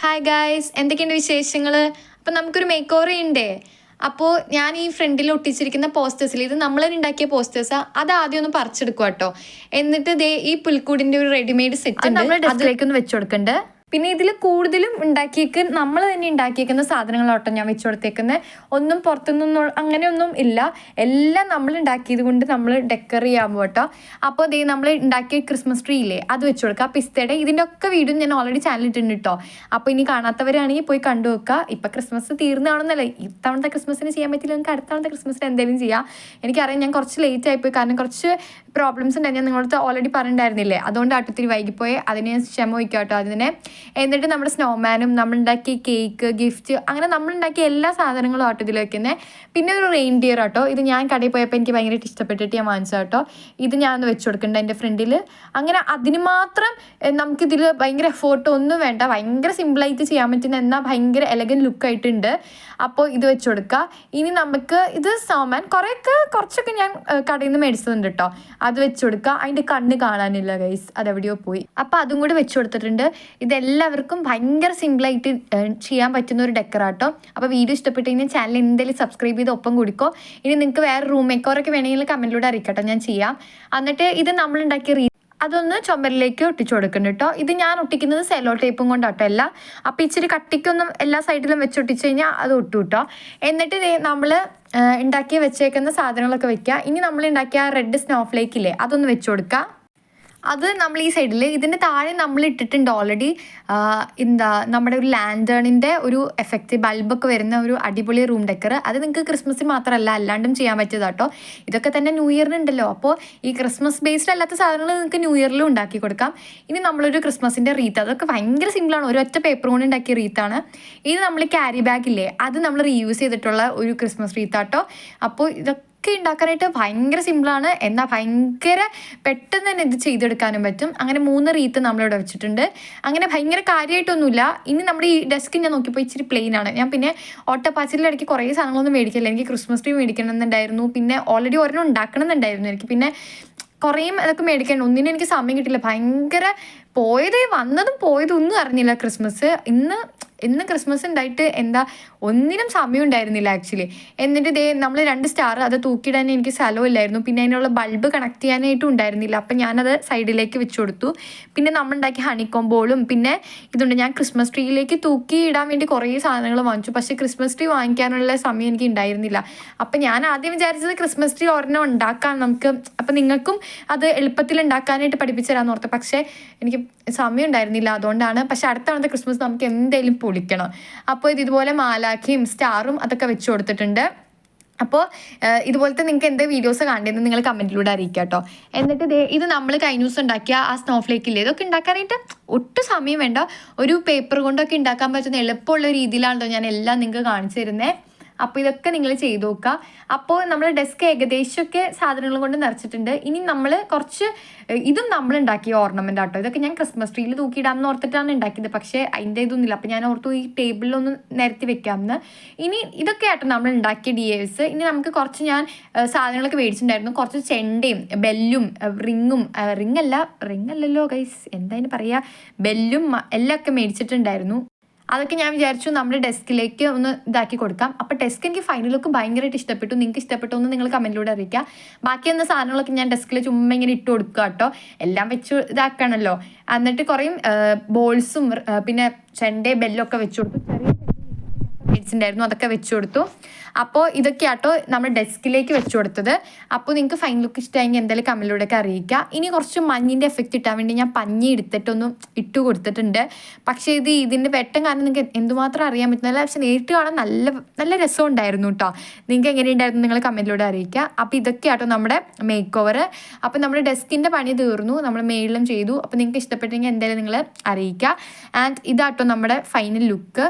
Hi guys, എന്തൊക്കെയുണ്ട് വിശേഷങ്ങൾ? അപ്പം നമുക്കൊരു മേക്ക് ഓവർ ചെയ്യണ്ടേ? അപ്പോൾ ഞാൻ ഈ ഫ്രണ്ടിൽ ഒട്ടിച്ചിരിക്കുന്ന പോസ്റ്റേഴ്സിൽ ഇത് നമ്മൾ തന്നെ ഉണ്ടാക്കിയ പോസ്റ്റേഴ്സാണ്. അത് ആദ്യം ഒന്ന് പറിച്ചെടുക്കുക കേട്ടോ. എന്നിട്ട് ദേ ഈ പുൽക്കൂടിൻ്റെ ഒരു റെഡിമെയ്ഡ് സെറ്റ് ഉണ്ട്, നമ്മൾ ഡെസ്കിലേക്ക് ഒന്ന് വെച്ച് കൊടുക്കണ്ടേ. പിന്നെ ഇതിൽ കൂടുതലും നമ്മൾ തന്നെ ഉണ്ടാക്കിയേക്കുന്ന സാധനങ്ങളോട്ടോ ഞാൻ വെച്ച് കൊടുത്തേക്കുന്നത്. ഒന്നും പുറത്തുനിന്നും അങ്ങനെയൊന്നും ഇല്ല, എല്ലാം നമ്മൾ ഉണ്ടാക്കിയത് കൊണ്ട് നമ്മൾ ഡെക്കർ ചെയ്യാൻ പോട്ടോ. അപ്പോൾ ദേ നമ്മൾ ഉണ്ടാക്കിയ ക്രിസ്മസ് ട്രീ ഇല്ലേ, അത് വെച്ച് കൊടുക്കുക. പിസ്തയുടെ ഇതിൻ്റെ ഒക്കെ വീഡിയോ ഞാൻ ഓൾറെഡി ചാനൽ ഇട്ടിട്ടുണ്ട് കേട്ടോ. അപ്പോൾ ഇനി കാണാത്തവരാണെങ്കിൽ പോയി കണ്ടു വെക്കുക. ഇപ്പം ക്രിസ്മസ് തീർന്നാണെന്നല്ലേ, ഇത്തവണത്തെ ക്രിസ്മസിന് ചെയ്യാൻ പറ്റില്ല, നിങ്ങൾക്ക് അടുത്തവണത്തെ ക്രിസ്മസിന് എന്തെങ്കിലും ചെയ്യാം. എനിക്കറിയാം ഞാൻ കുറച്ച് ലേറ്റ് ആയിപ്പോയി, കാരണം കുറച്ച് പ്രോബ്ലംസ് ഉണ്ടായി. ഞാൻ നിങ്ങളടുത്ത് ഓൾറെഡി പറഞ്ഞിട്ടുണ്ടായിരുന്നില്ലേ, അതുകൊണ്ട് ആട്ടത്തിരി വൈകിപ്പോയി. അതിന് ക്ഷമ വയ്ക്കുക കേട്ടോ അതിനെ. എന്നിട്ട് നമ്മുടെ സ്നോമാനും നമ്മളുണ്ടാക്കിയ കേക്ക്, ഗിഫ്റ്റ്, അങ്ങനെ നമ്മളുണ്ടാക്കിയ എല്ലാ സാധനങ്ങളും ആട്ടോ ഇതിൽ വെക്കുന്നത്. പിന്നെ ഒരു റെയിൻഡിയർ ആട്ടോ, ഇത് ഞാൻ കടയിൽ പോയപ്പോൾ എനിക്ക് ഭയങ്കരമായിട്ട് ഇഷ്ടപ്പെട്ടിട്ട് ഞാൻ വാങ്ങിച്ചു കേട്ടോ. ഇത് ഞാൻ ഒന്ന് വെച്ച് കൊടുക്കുന്നുണ്ട് എൻ്റെ ഫ്രണ്ടിൽ. അങ്ങനെ അതിന് മാത്രം നമുക്കിതിൽ ഭയങ്കര എഫേർട്ട് ഒന്നും വേണ്ട, ഭയങ്കര സിമ്പിളായിട്ട് ചെയ്യാൻ പറ്റുന്ന, എന്നാൽ ഭയങ്കര എലഗൻറ്റ് ലുക്കായിട്ടുണ്ട്. അപ്പോൾ ഇത് വെച്ച് കൊടുക്കുക. ഇനി നമുക്ക് ഇത് സ്നോമാൻ കുറച്ചൊക്കെ ഞാൻ കടയിൽ നിന്ന് മേടിച്ചതുണ്ട് കേട്ടോ. അത് വെച്ച് കൊടുക്കുക. അതിൻ്റെ കണ്ണ് കാണാനില്ല ഗൈസ്, അതെവിടെയോ പോയി. അപ്പോൾ അതും കൂടി വെച്ച് കൊടുത്തിട്ടുണ്ട്. ഇതെല്ലാവർക്കും ഭയങ്കര സിമ്പിളായിട്ട് ചെയ്യാൻ പറ്റുന്ന ഒരു ഡെക്കറാട്ടോ. അപ്പോൾ വീഡിയോ ഇഷ്ടപ്പെട്ട് കഴിഞ്ഞാൽ ചാനൽ എന്തെങ്കിലും സബ്സ്ക്രൈബ് ചെയ്ത് ഒപ്പം കൊടുക്കോ. ഇനി നിങ്ങൾക്ക് വേറെ റൂം മേക്കോറൊക്കെ വേണമെങ്കിൽ കമൻറ്റിലൂടെ അറിയിക്കട്ടോ, ഞാൻ ചെയ്യാം. എന്നിട്ട് ഇത് നമ്മളുണ്ടാക്കിയ അതൊന്ന് ചുമരിലേക്ക് ഒട്ടിച്ചു കൊടുക്കുന്നുണ്ട് കേട്ടോ. ഇത് ഞാൻ ഒട്ടിക്കുന്നത് സെല്ലോ ടേപ്പും കൊണ്ടാട്ടോ എല്ലാം. അപ്പോൾ ഇച്ചിരി കട്ടിക്കൊന്നും എല്ലാ സൈഡിലും വെച്ചൊട്ടിച്ച് കഴിഞ്ഞാൽ അത് ഒട്ടു കേട്ടോ. എന്നിട്ട് നമ്മൾ ഉണ്ടാക്കി വെച്ചേക്കുന്ന സാധനങ്ങളൊക്കെ വെക്കുക. ഇനി നമ്മൾ ഉണ്ടാക്കിയ റെഡ് സ്നോഫ്ലേക്ക് ഇല്ലേ, അതൊന്ന് വെച്ച് കൊടുക്കുക. അത് നമ്മൾ ഈ സൈഡിൽ, ഇതിൻ്റെ താഴെ നമ്മൾ ഇട്ടിട്ടുണ്ട് ഓൾറെഡി നമ്മുടെ ഒരു ലാൻഡേണിൻ്റെ ഒരു എഫക്റ്റ്, ബൾബൊക്കെ വരുന്ന ഒരു അടിപൊളി റൂം ഡെക്കർ. അത് നിങ്ങൾക്ക് ക്രിസ്മസിന് മാത്രമല്ല അല്ലാണ്ടും ചെയ്യാൻ പറ്റിയതാട്ടോ. ഇതൊക്കെ തന്നെ ന്യൂ ഇയറിനുണ്ടല്ലോ. അപ്പോൾ ഈ ക്രിസ്മസ് ബേസ്ഡ് അല്ലാത്ത സാധനങ്ങൾ നിങ്ങൾക്ക് ന്യൂ ഇയറിലും ഉണ്ടാക്കി കൊടുക്കാം. ഇനി നമ്മളൊരു ക്രിസ്മസിൻ്റെ റീത്ത്, അതൊക്കെ ഭയങ്കര സിമ്പിളാണ്, ഒരൊറ്റ പേപ്പർ കൊണ്ട് ഉണ്ടാക്കിയ റീത്താണ്. ഇനി നമ്മൾ ക്യാരി ബാഗില്ലേ, അത് നമ്മൾ റീയൂസ് ചെയ്തിട്ടുള്ള ഒരു ക്രിസ്മസ് റീത്താട്ടോ. അപ്പോൾ ഇതൊക്കെ ഉണ്ടാക്കാനായിട്ട് ഭയങ്കര സിമ്പിളാണ്, എന്നാൽ ഭയങ്കര പെട്ടെന്ന് തന്നെ ഇത് ചെയ്തെടുക്കാനും പറ്റും. അങ്ങനെ 3 റീത്ത് നമ്മളിവിടെ വെച്ചിട്ടുണ്ട്. അങ്ങനെ ഭയങ്കര കാര്യമായിട്ടൊന്നുമില്ല. ഇനി നമ്മുടെ ഈ ഡെസ്ക് ഞാൻ നോക്കിയപ്പോൾ ഇച്ചിരി പ്ലെയിൻ ആണ്. ഞാൻ പിന്നെ ഓട്ടപ്പാച്ചിലിടയ്ക്ക് കുറേ സാധനങ്ങളൊന്നും മേടിക്കില്ല. എനിക്ക് ക്രിസ്മസ് ട്രീ മേടിക്കണമെന്നുണ്ടായിരുന്നു, പിന്നെ ഓൾറെഡി ഒരെണ്ണം ഉണ്ടാക്കണമെന്നുണ്ടായിരുന്നു എനിക്ക്. പിന്നെ കുറേയും അതൊക്കെ മേടിക്കണം, ഒന്നിനും എനിക്ക് സമയം കിട്ടില്ല. ഭയങ്കര വന്നതും പോയതും ഒന്നും അറിഞ്ഞില്ല ക്രിസ്മസ്. ഇന്ന് ക്രിസ്മസ് ഉണ്ടായിട്ട് ഒന്നിനും സമയം ഉണ്ടായിരുന്നില്ല ആക്ച്വലി. എന്നിട്ട് നമ്മൾ 2 സ്റ്റാർ അത് തൂക്കിയിടാൻ എനിക്ക് സ്ഥലമില്ലായിരുന്നു. പിന്നെ അതിനുള്ള ബൾബ് കണക്ട് ചെയ്യാനായിട്ടും ഉണ്ടായിരുന്നില്ല. അപ്പം ഞാനത് സൈഡിലേക്ക് വെച്ച് കൊടുത്തു. പിന്നെ നമ്മളുണ്ടാക്കിയ ഹണിക്കോംബോളും പിന്നെ ഇതുണ്ട്. ഞാൻ ക്രിസ്മസ് ട്രീയിലേക്ക് തൂക്കി ഇടാൻ വേണ്ടി കുറേ സാധനങ്ങൾ വാങ്ങിച്ചു, പക്ഷേ ക്രിസ്മസ് ട്രീ വാങ്ങിക്കാനുള്ള സമയം എനിക്ക് ഉണ്ടായിരുന്നില്ല. അപ്പം ഞാൻ ആദ്യം വിചാരിച്ചത് ക്രിസ്മസ് ട്രീ ഒരെണ്ണം ഉണ്ടാക്കാം നമുക്ക്, അപ്പം നിങ്ങൾക്കും അത് എളുപ്പത്തിൽ ഉണ്ടാക്കാനായിട്ട് പഠിപ്പിച്ചു തരാമെന്ന് ഓർത്ത്. പക്ഷേ എനിക്ക് സമയം ഉണ്ടായിരുന്നില്ല, അതുകൊണ്ടാണ്. പക്ഷെ അടുത്ത ക്രിസ്മസ് നമുക്ക് എന്തെങ്കിലും പൊളിക്കണം. അപ്പോൾ ഇതുപോലെ മാലാഖയും സ്റ്റാറും അതൊക്കെ വെച്ച് കൊടുത്തിട്ടുണ്ട്. അപ്പോൾ ഇതുപോലത്തെ നിങ്ങൾക്ക് എന്ത് വീഡിയോസ് കാണേണ്ടതെന്ന് നിങ്ങൾ കമൻറ്റിലൂടെ അറിയിക്കുക കേട്ടോ. എന്നിട്ട് ഇത് നമ്മൾ കഴിഞ്ഞ ദിവസം ഉണ്ടാക്കിയ ആ സ്നോഫ്ലേക്കില്ലേ, ഇതൊക്കെ ഉണ്ടാക്കാനായിട്ട് ഒട്ടും സമയം വേണ്ട. ഒരു പേപ്പർ കൊണ്ടൊക്കെ ഉണ്ടാക്കാൻ പറ്റുന്ന എളുപ്പമുള്ള രീതിയിലാണല്ലോ ഞാൻ എല്ലാം നിങ്ങൾക്ക് കാണിച്ചു തരുന്നത്. അപ്പോൾ ഇതൊക്കെ നിങ്ങൾ ചെയ്ത് നോക്കുക. അപ്പോൾ നമ്മൾ ഡെസ്ക് ഏകദേശമൊക്കെ സാധനങ്ങൾ കൊണ്ട് നിറച്ചിട്ടുണ്ട്. ഇനി നമ്മൾ കുറച്ച് ഇതും നമ്മൾ ഉണ്ടാക്കിയ ഓർണമെൻ്റ് ആട്ടോ. ഇതൊക്കെ ഞാൻ ക്രിസ്മസ് ട്രീയിൽ തൂക്കിയിടാമെന്ന് ഓർത്തിട്ടാണ് ഉണ്ടാക്കിയത്, പക്ഷേ അതിൻ്റെ ഇതൊന്നുമില്ല. അപ്പോൾ ഞാൻ ഓർത്തു ഈ ടേബിളിലൊന്ന് നിരത്തി വെക്കാമെന്ന്. ഇനി ഇതൊക്കെ ആട്ടോ നമ്മൾ ഉണ്ടാക്കിയ DIYs. ഇനി നമുക്ക് കുറച്ച് ഞാൻ സാധനങ്ങളൊക്കെ മേടിച്ചിട്ടുണ്ടായിരുന്നു. കുറച്ച് ചെണ്ടയും ബെല്ലും റിങ്ങല്ലല്ലോ ഗൈസ്, എന്തായാലും പറയുക, ബെല്ലും എല്ലാം ഒക്കെ മേടിച്ചിട്ടുണ്ടായിരുന്നു. അതൊക്കെ ഞാൻ വിചാരിച്ചു നമ്മുടെ ഡെസ്കിലേക്ക് ഒന്ന് ഇതാക്കി കൊടുക്കാം. അപ്പോൾ ഡെസ്ക് എനിക്ക് ഫൈനലൊക്കെ ഭയങ്കരമായിട്ട് ഇഷ്ടപ്പെട്ടു. നിങ്ങൾക്ക് ഇഷ്ടപ്പെട്ടു എന്ന് നിങ്ങൾ കമൻറ്റിലൂടെ അറിയിക്കുക. ബാക്കി വന്ന സാധനങ്ങളൊക്കെ ഞാൻ ഡെസ്കിൽ ചുമ്മാ ഇങ്ങനെ ഇട്ട് കൊടുക്കുക കേട്ടോ. എല്ലാം വെച്ച് ഇതാക്കണമല്ലോ. എന്നിട്ട് കുറേ ബോൾസും പിന്നെ ചെണ്ടയും ബെല്ലും ഒക്കെ വെച്ച് കൊടുത്തു. മേടിച്ചിട്ടുണ്ടായിരുന്നു, അതൊക്കെ വെച്ച് കൊടുത്തു. അപ്പോൾ ഇതൊക്കെ ആട്ടോ നമ്മൾ ഡെസ്കിലേക്ക് വെച്ച് കൊടുത്തത്. അപ്പോൾ നിങ്ങൾക്ക് ഫൈൻ ലുക്ക് ഇഷ്ടമായെങ്കിൽ എന്തായാലും കമൻറ്റിലൂടെയൊക്കെ അറിയിക്കുക. ഇനി കുറച്ച് മഞ്ഞിൻ്റെ എഫക്റ്റ് ഇട്ടാൻ വേണ്ടി ഞാൻ പഞ്ഞി എടുത്തിട്ടൊന്നും ഇട്ട് കൊടുത്തിട്ടുണ്ട്. പക്ഷേ ഇതിൻ്റെ വെട്ടം കാരണം നിങ്ങൾക്ക് എന്തുമാത്രം അറിയാൻ പറ്റുന്നില്ല, പക്ഷെ നേരിട്ട് കാണാൻ നല്ല രസം ഉണ്ടായിരുന്നു കേട്ടോ. നിങ്ങൾക്ക് എങ്ങനെയുണ്ടായിരുന്നു നിങ്ങൾ കമൻറ്റിലൂടെ അറിയിക്കുക. അപ്പോൾ ഇതൊക്കെ ആട്ടോ നമ്മുടെ മേക്ക് ഓവർ. അപ്പോൾ നമ്മുടെ ഡെസ്കിൻ്റെ പണി തീർന്നു, നമ്മൾ മേളിലും ചെയ്തു. അപ്പോൾ നിങ്ങൾക്ക് ഇഷ്ടപ്പെട്ടെങ്കിൽ എന്തായാലും നിങ്ങൾ അറിയിക്കുക. ആൻഡ് ഇതാട്ടോ നമ്മുടെ ഫൈനൽ ലുക്ക്.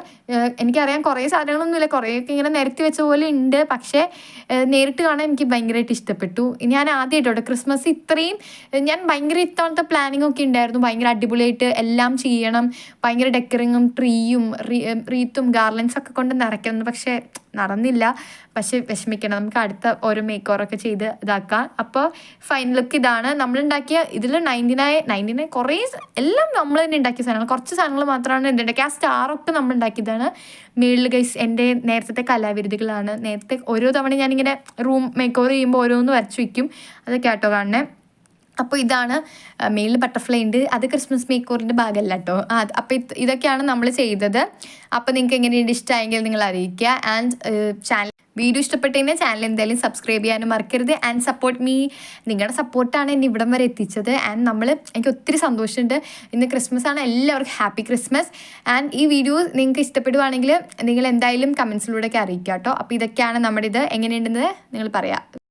എനിക്കറിയാം കുറേ സാധനങ്ങളൊന്നുമില്ല, കുറേയൊക്കെ ഇങ്ങനെ നിരത്തി വെച്ച പോലെ ഉണ്ട്, പക്ഷേ നേരിട്ട് കാണാൻ എനിക്ക് ഭയങ്കരമായിട്ട് ഇഷ്ടപ്പെട്ടു. ഞാൻ ആദ്യമായിട്ടോ ക്രിസ്മസ് ഇത്രയും ഞാൻ ഭയങ്കര ഇത്തവണത്തെ പ്ലാനിങ് ഒക്കെ ഉണ്ടായിരുന്നു, ഭയങ്കര അടിപൊളിയായിട്ട് എല്ലാം ചെയ്യണം, ഭയങ്കര ഡെക്കറിങ്ങും ട്രീയും റീത്തും ഗാർലൻസ് ഒക്കെ കൊണ്ട് നിറയ്ക്കണം. പക്ഷേ നടന്നില്ല. പക്ഷെ വിഷമിക്കണം, നമുക്ക് അടുത്ത ഓരോ മേക്ക് ഓവറൊക്കെ ചെയ്ത് ഇതാക്കാം. അപ്പോൾ ഫൈനൽ ലുക്ക് ഇതാണ്. നമ്മളുണ്ടാക്കിയ ഇതിൽ 99 കുറേ എല്ലാം നമ്മൾ തന്നെ ഉണ്ടാക്കിയ സാധനങ്ങൾ, കുറച്ച് സാധനങ്ങൾ മാത്രമാണ് എന്തുണ്ടാക്കി. ആ സ്റ്റാറൊക്കെ നമ്മൾ ഉണ്ടാക്കിയതാണ്. മേളിൽ ഗൈസ് എൻ്റെ നേരത്തെ കലാവിരുതുകളാണ്. നേരത്തെ ഓരോ തവണ ഞാനിങ്ങനെ റൂം മേക്ക് ഓവർ ചെയ്യുമ്പോൾ ഓരോന്ന് വരച്ചു വയ്ക്കും. അതൊക്കെ ആട്ടോ കാണണേ. അപ്പോൾ ഇതാണ് മെയിനിൽ ബട്ടർഫ്ലൈ ഉണ്ട്. അത് ക്രിസ്മസ് മേക്ക് ഓവറിൻ്റെ ഭാഗമല്ല കേട്ടോ. അപ്പോൾ ഇതൊക്കെയാണ് നമ്മൾ ചെയ്തത്. അപ്പോൾ നിങ്ങൾക്ക് എങ്ങനെയുണ്ട്, ഇഷ്ടമായെങ്കിൽ നിങ്ങൾ അറിയിക്കുക. ആൻഡ് ചാനൽ വീഡിയോ ഇഷ്ടപ്പെട്ടതിന് ചാനൽ എന്തായാലും സബ്സ്ക്രൈബ് ചെയ്യാനും മറക്കരുത്. And support me. നിങ്ങളുടെ സപ്പോർട്ടാണ് എന്നെ ഇവിടം വരെ എത്തിച്ചത്. ആൻഡ് എനിക്ക് ഒത്തിരി സന്തോഷമുണ്ട്. ഇന്ന് ക്രിസ്മസ് ആണ്. എല്ലാവർക്കും ഹാപ്പി ക്രിസ്മസ്. ആൻഡ് ഈ വീഡിയോ നിങ്ങൾക്ക് ഇഷ്ടപ്പെടുവാണെങ്കിൽ നിങ്ങൾ എന്തായാലും കമൻസിലൂടെയൊക്കെ അറിയിക്കുക കേട്ടോ. അപ്പോൾ ഇതൊക്കെയാണ് നമ്മുടെ ഇത്. എങ്ങനെയുണ്ടെന്ന് നിങ്ങൾ പറയാം.